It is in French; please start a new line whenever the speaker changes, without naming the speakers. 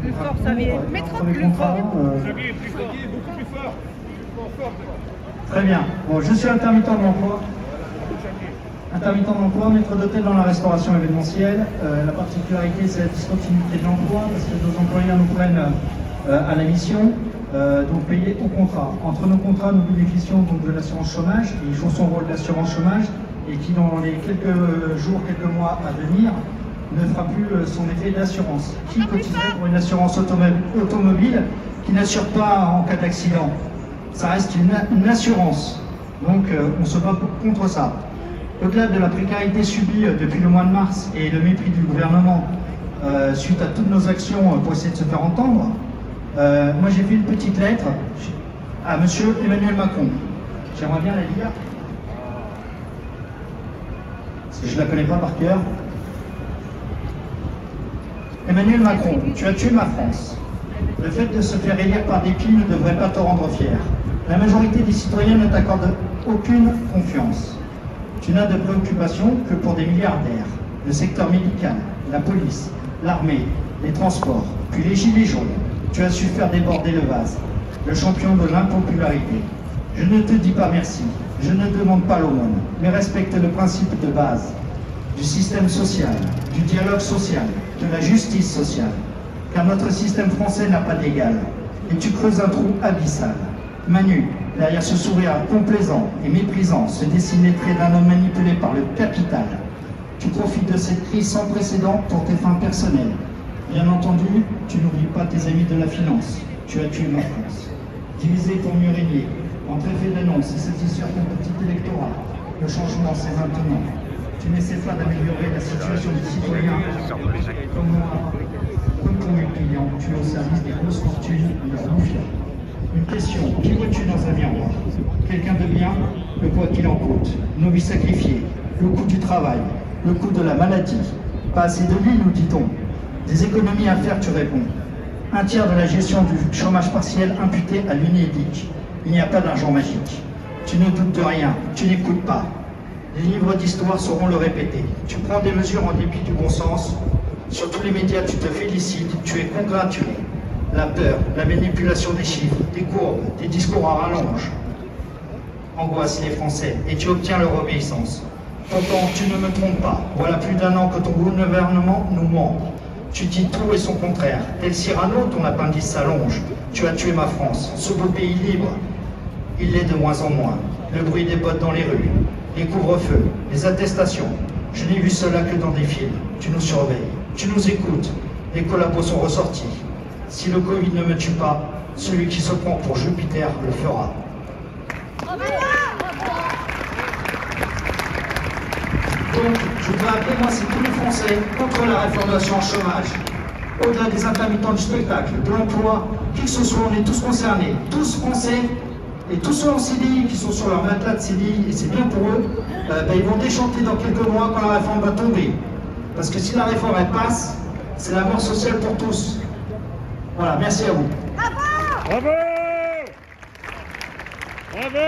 Plus fort, Xavier. Mettre plus fort.
Xavier, plus fort. Beaucoup plus fort.
Très bien. Bon, je suis intermittent de l'emploi. Intermittent de l'emploi, maître d'hôtel dans la restauration événementielle. La particularité, c'est la discontinuité de l'emploi, parce que nos employeurs nous prennent à la mission, donc payés au contrat. Entre nos contrats, nous bénéficions donc de l'assurance chômage, qui joue son rôle d'assurance chômage, et qui, dans les quelques jours, quelques mois à venir, ne fera plus son effet d'assurance. Qui cotiserait pour une assurance automobile qui n'assure pas en cas d'accident? Ça reste une assurance. Donc on se bat contre ça. Au-delà de la précarité subie depuis le mois de mars et le mépris du gouvernement suite à toutes nos actions pour essayer de se faire entendre, moi j'ai fait une petite lettre à monsieur Emmanuel Macron. J'aimerais bien la lire, parce que je ne la connais pas par cœur. Emmanuel Macron, tu as tué ma France. Le fait de se faire élire par dépit ne devrait pas te rendre fier. La majorité des citoyens ne t'accordent aucune confiance. Tu n'as de préoccupation que pour des milliardaires, le secteur médical, la police, l'armée, les transports, puis les gilets jaunes. Tu as su faire déborder le vase, le champion de l'impopularité. Je ne te dis pas merci, je ne demande pas l'aumône, mais respecte le principe de base du système social, du dialogue social, de la justice sociale, car notre système français n'a pas d'égal, et tu creuses un trou abyssal. Manu, derrière ce sourire complaisant et méprisant, se dessine les traits d'un homme manipulé par le capital. Tu profites de cette crise sans précédent pour tes fins personnelles. Bien entendu, tu n'oublies pas tes amis de la finance. Tu as tué ma France. Diviser pour mieux régner, entre effet d'annonce et satisfaire ton petit électorat. Le changement, c'est maintenant. Tu n'essaies pas d'améliorer la situation des citoyens comme moi, comme ton client. Tu es au service des grosses fortunes et leurs bouffons. Une question, qui vois-tu dans un miroir? Quelqu'un de bien? Le poids qu'il en coûte, nos vies sacrifiées, le coût du travail, le coût de la maladie. Pas assez de lits, nous dit-on. Des économies à faire, tu réponds. Un tiers de la gestion du chômage partiel imputé à l'UNEDIC. Il n'y a pas d'argent magique. Tu ne doutes de rien, tu n'écoutes pas. Les livres d'histoire sauront le répéter. Tu prends des mesures en dépit du bon sens. Sur tous les médias, tu te félicites, tu es congratulé. La peur, la manipulation des chiffres, des courbes, des discours à rallonge angoissent les Français et tu obtiens leur obéissance. Pourtant, tu ne me trompes pas. Voilà plus d'un an que ton gouvernement nous ment. Tu dis tout et son contraire. Tel Cyrano, ton appendice s'allonge. Tu as tué ma France, ce beau pays libre. Il l'est de moins en moins. Le bruit des bottes dans les rues, les couvre-feux, les attestations. Je n'ai vu cela que dans des films. Tu nous surveilles, tu nous écoutes. Les collabos sont ressortis. Si le Covid ne me tue pas, celui qui se prend pour Jupiter le fera. Donc, je voudrais appeler, moi, c'est tous les Français contre la réforme de l'assurance chômage. Au-delà des intermittents du spectacle, de l'emploi, qui que ce soit, on est tous concernés. Tous Français, et tous ceux en CDI qui sont sur leur matelas de CDI, et c'est bien pour eux, ils vont déchanter dans quelques mois quand la réforme va tomber. Parce que si la réforme, elle passe, c'est la mort sociale pour tous. Voilà, merci à vous.
Bravo! Bravo!